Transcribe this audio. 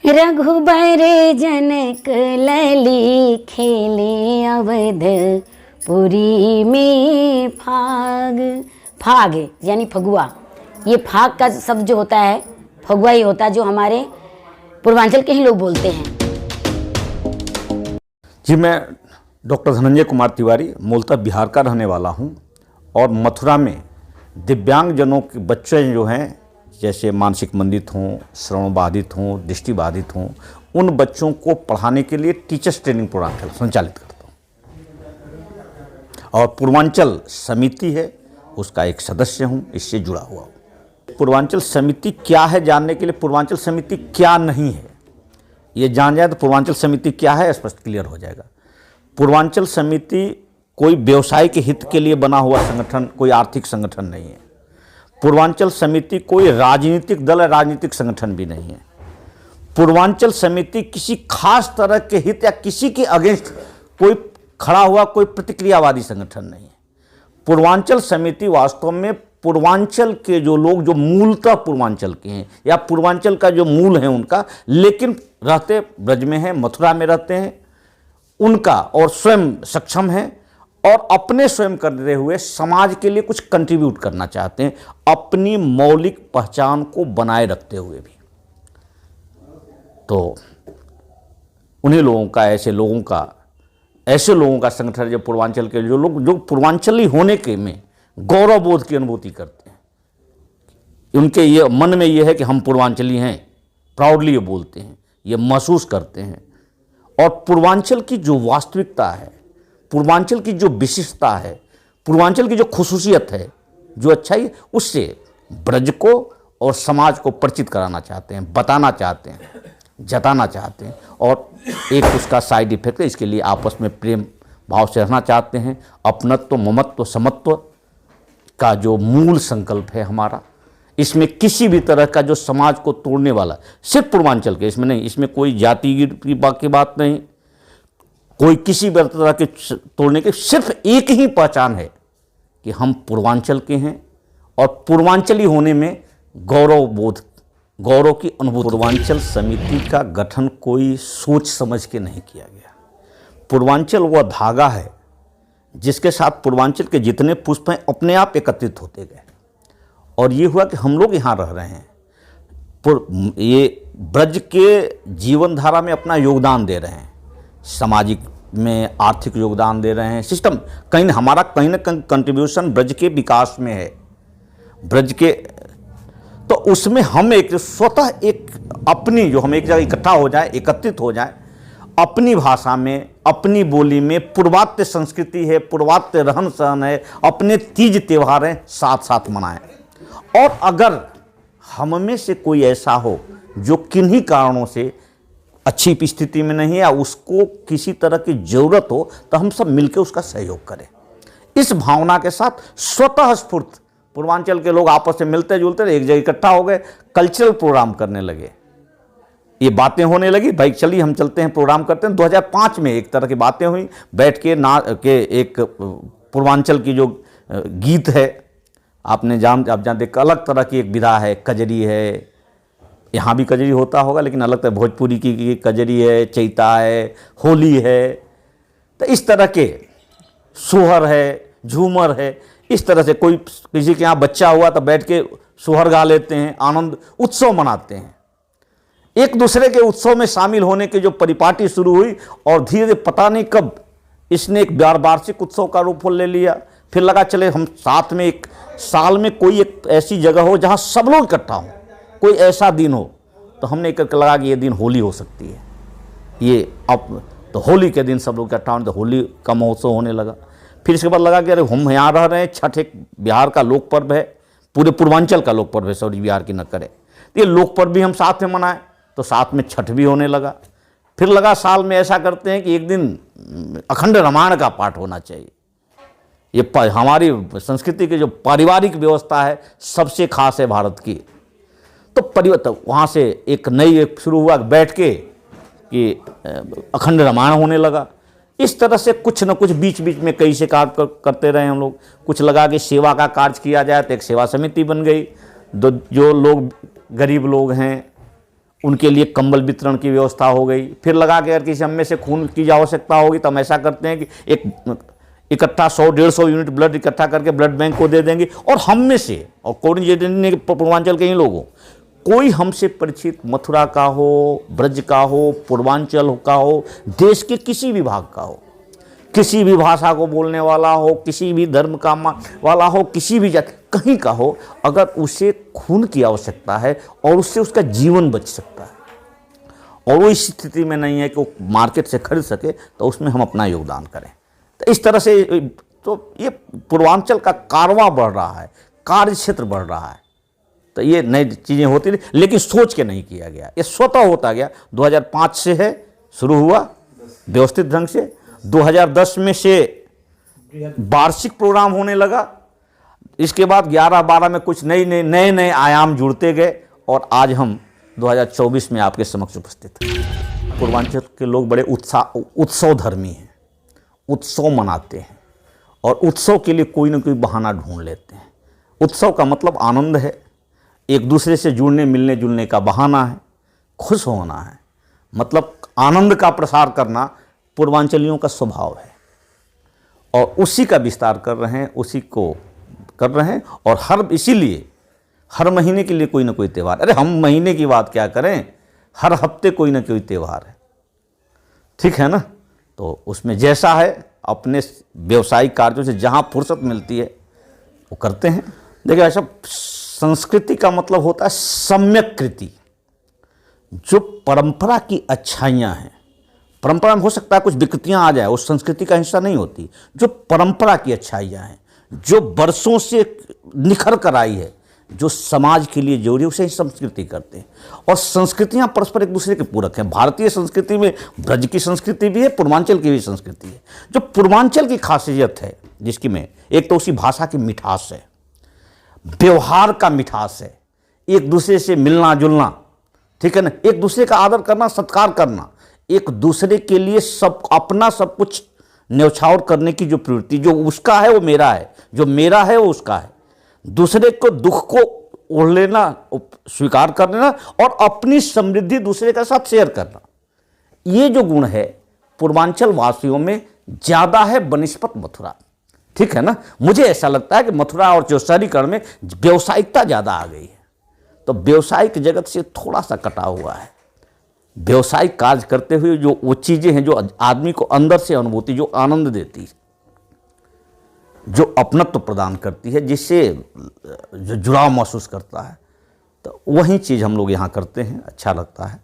रघुबर जनक लली खेले अवधपुरी में फाग। फाग यानी फगुआ, ये फाग का शब्द जो होता है फगुआ ही होता है, जो हमारे पूर्वांचल के ही लोग बोलते हैं। जी, मैं डॉक्टर धनंजय कुमार तिवारी मूलतः बिहार का रहने वाला हूं और मथुरा में दिव्यांगजनों के बच्चे जो हैं, जैसे मानसिक मंदित हों, श्रवण बाधित हों, दृष्टि बाधित हों, उन बच्चों को पढ़ाने के लिए टीचर्स ट्रेनिंग प्रोग्राम संचालित करता हूं। और पूर्वांचल समिति है, उसका एक सदस्य हूं, इससे जुड़ा हुआ हूं। पूर्वांचल समिति क्या है जानने के लिए पूर्वांचल समिति क्या नहीं है ये जान जाए तो पूर्वांचल समिति क्या है स्पष्ट क्लियर हो जाएगा। पूर्वांचल समिति कोई व्यवसाय के हित के लिए बना हुआ संगठन, कोई आर्थिक संगठन नहीं है। पूर्वांचल समिति कोई राजनीतिक दल या राजनीतिक संगठन भी नहीं है। पूर्वांचल समिति किसी खास तरह के हित या किसी के अगेंस्ट कोई खड़ा हुआ कोई प्रतिक्रियावादी संगठन नहीं है। पूर्वांचल समिति वास्तव में पूर्वांचल के जो लोग जो मूलतः पूर्वांचल के हैं या पूर्वांचल का जो मूल है उनका, लेकिन रहते ब्रज में हैं, मथुरा में रहते हैं, उनका और स्वयं सक्षम हैं और अपने स्वयं करते हुए समाज के लिए कुछ कंट्रीब्यूट करना चाहते हैं, अपनी मौलिक पहचान को बनाए रखते हुए भी। तो उन्हीं लोगों का, ऐसे लोगों का संगठन जो पूर्वांचल के जो लोग जो पूर्वांचली होने के में गौरव बोध की अनुभूति करते हैं, उनके ये मन में ये है कि हम पूर्वांचली हैं, प्राउडली ये बोलते हैं, ये महसूस करते हैं। और पूर्वांचल की जो वास्तविकता है, पूर्वांचल की जो विशिष्टता है, पूर्वांचल की जो खुसूसियत है, जो अच्छाई, उससे ब्रज को और समाज को परिचित कराना चाहते हैं, बताना चाहते हैं, जताना चाहते हैं। और एक उसका साइड इफेक्ट है, इसके लिए आपस में प्रेम भाव से रहना चाहते हैं। अपनत्व, ममत्व, समत्व का जो मूल संकल्प है हमारा, इसमें किसी भी तरह का जो समाज को तोड़ने वाला, सिर्फ पूर्वांचल के, इसमें नहीं, इसमें कोई जाति की बात नहीं, कोई किसी भी तरह के तोड़ने के, सिर्फ एक ही पहचान है कि हम पूर्वांचल के हैं और पूर्वांचली होने में गौरव की अनुभूति। पूर्वांचल समिति का गठन कोई सोच समझ के नहीं किया गया। पूर्वांचल वह धागा है जिसके साथ पूर्वांचल के जितने पुष्प हैं अपने आप एकत्रित होते गए और ये हुआ कि हम लोग यहाँ रह रहे हैं, ये ब्रज के जीवन धारा में अपना योगदान दे रहे हैं, सामाजिक में आर्थिक योगदान दे रहे हैं। सिस्टम हमारा कहीं ना कहीं कंट्रीब्यूशन ब्रज के विकास में है, ब्रज के, तो उसमें हम एक स्वतः एक अपनी, जो हम एक जगह इकट्ठा हो जाए, एकत्रित हो जाए, अपनी भाषा में, अपनी बोली में, पूर्वात्य संस्कृति है, पूर्वात्य रहन सहन है, अपने तीज त्यौहार हैं, साथ साथ मनाएं। और अगर हम में से कोई ऐसा हो जो किन्हीं कारणों से अच्छी स्थिति में नहीं है या उसको किसी तरह की जरूरत हो, तो हम सब मिलकर उसका सहयोग करें। इस भावना के साथ स्वतः स्फूर्त पूर्वांचल के लोग आपस में मिलते जुलते एक जगह इकट्ठा हो गए, कल्चरल प्रोग्राम करने लगे, ये बातें होने लगी, भाई चलिए हम चलते हैं, प्रोग्राम करते हैं। 2005 में एक तरह की बातें हुई, बैठ के एक पूर्वांचल की जो गीत है, आप जानते, अलग तरह की एक विधा है, कजरी है, यहाँ भी कजरी होता होगा लेकिन अलग तरह, भोजपुरी की कजरी है, चैता है, होली है, तो इस तरह के सोहर है, झूमर है, इस तरह से कोई किसी के यहाँ बच्चा हुआ तो बैठ के सोहर गा लेते हैं, आनंद उत्सव मनाते हैं। एक दूसरे के उत्सव में शामिल होने की जो परिपाटी शुरू हुई और धीरे धीरे पता नहीं कब इसने एक वार्षिक उत्सव का रूप ले लिया। फिर लगा चले हम साथ में एक साल में कोई एक ऐसी जगह हो जहाँ सब लोग इकट्ठा हों, कोई ऐसा दिन हो, तो हमने एक लगा कि ये दिन होली हो सकती है, ये अब तो होली के दिन सब लोग इकट्ठा होने, तो होली का महोत्सव होने लगा। फिर इसके बाद लगा कि अरे हम यहाँ रह रहे हैं, छठ एक बिहार का लोक पर्व है, पूरे पूर्वांचल का लोक पर्व है, सॉरी बिहार की न करे, तो ये लोक पर्व भी हम साथ में मनाएं, तो साथ में छठ भी होने लगा। फिर लगा साल में ऐसा करते हैं कि एक दिन अखंड रामायण का पाठ होना चाहिए। ये हमारी संस्कृति की जो पारिवारिक व्यवस्था है सबसे खास है भारत की। तो परिवर्तन वहाँ से एक नई एक शुरू हुआ, बैठ के कि अखंड रामायण होने लगा। इस तरह से कुछ न कुछ बीच बीच में कई से कार्य करते रहे हम लोग। कुछ लगा कि सेवा का कार्य किया जाए तो एक सेवा समिति बन गई। जो लोग गरीब लोग हैं उनके लिए कंबल वितरण की व्यवस्था हो गई। फिर लगा के अगर किसी हम में से खून की आवश्यकता होगी तो हम ऐसा करते हैं कि एक इकट्ठा 100-150 यूनिट ब्लड इकट्ठा करके ब्लड बैंक को दे देंगे। और हम में से, और कोऑर्डिनेटर पूर्वांचल के ही लोगों, कोई हमसे परिचित मथुरा का हो, ब्रज का हो, पूर्वांचल का हो, देश के किसी भी भाग का हो, किसी भी भाषा को बोलने वाला हो, किसी भी धर्म का वाला हो, किसी भी जाति कहीं का हो, अगर उसे खून की आवश्यकता है और उससे उसका जीवन बच सकता है और वो इस स्थिति में नहीं है कि वो मार्केट से खरीद सके, तो उसमें हम अपना योगदान करें। तो इस तरह से तो ये पूर्वांचल का कारवां बढ़ रहा है, कार्य क्षेत्र बढ़ रहा है। तो ये नई चीज़ें होती रही, लेकिन सोच के नहीं किया गया, ये स्वतः होता गया। 2005 से है शुरू हुआ व्यवस्थित ढंग से, 2010 में से वार्षिक प्रोग्राम होने लगा, इसके बाद 11-12 में कुछ नए आयाम जुड़ते गए और आज हम 2024 में आपके समक्ष उपस्थित हैं। पूर्वांचल के लोग बड़े उत्सव धर्मी हैं, उत्सव मनाते हैं और उत्सव के लिए कोई ना कोई बहाना ढूंढ लेते हैं। उत्सव का मतलब आनंद है, एक दूसरे से जुड़ने मिलने जुलने का बहाना है, खुश होना है, मतलब आनंद का प्रसार करना पूर्वांचलियों का स्वभाव है और उसी का विस्तार कर रहे हैं, उसी को कर रहे हैं। और इसीलिए हर महीने के लिए कोई ना कोई त्यौहार, अरे हम महीने की बात क्या करें, हर हफ्ते कोई ना कोई त्यौहार है, ठीक है ना। तो उसमें जैसा है अपने व्यवसायिक कार्यों से जहाँ फुर्सत मिलती है वो करते हैं। देखिए ऐसा, संस्कृति का मतलब होता है सम्यक कृति, जो परंपरा की अच्छाइयाँ हैं। परंपरा में हो सकता है कुछ विकृतियाँ आ जाए, उस संस्कृति का हिस्सा नहीं होती। जो परंपरा की अच्छाइयाँ हैं, जो बरसों से निखर कर आई है, जो समाज के लिए जरूरी है, उसे ही संस्कृति करते हैं। और संस्कृतियाँ परस्पर एक दूसरे के पूरक हैं। भारतीय संस्कृति में ब्रज की संस्कृति भी है, पूर्वांचल की भी संस्कृति है। जो पूर्वांचल की खासियत है, जिसकी में एक तो उसी भाषा की मिठास है, व्यवहार का मिठास है, एक दूसरे से मिलना जुलना, ठीक है ना, एक दूसरे का आदर करना, सत्कार करना, एक दूसरे के लिए अपना सब कुछ न्यौछावर करने की जो प्रवृत्ति, जो उसका है वो मेरा है, जो मेरा है वो उसका है, दूसरे को दुख को ओढ़ लेना, स्वीकार कर लेना और अपनी समृद्धि दूसरे के साथ शेयर करना, ये जो गुण है पूर्वांचल वासियों में ज़्यादा है बनिस्पत मथुरा, ठीक है ना। मुझे ऐसा लगता है कि मथुरा और जो शहरीकरण में व्यावसायिकता ज़्यादा आ गई है, तो व्यावसायिक जगत से थोड़ा सा कटा हुआ है। व्यावसायिक कार्य करते हुए जो वो चीज़ें हैं जो आदमी को अंदर से अनुभूति, जो आनंद देती है, जो अपनत्व प्रदान करती है, जिससे जो जुड़ाव महसूस करता है, तो वही चीज़ हम लोग यहाँ करते हैं, अच्छा लगता है।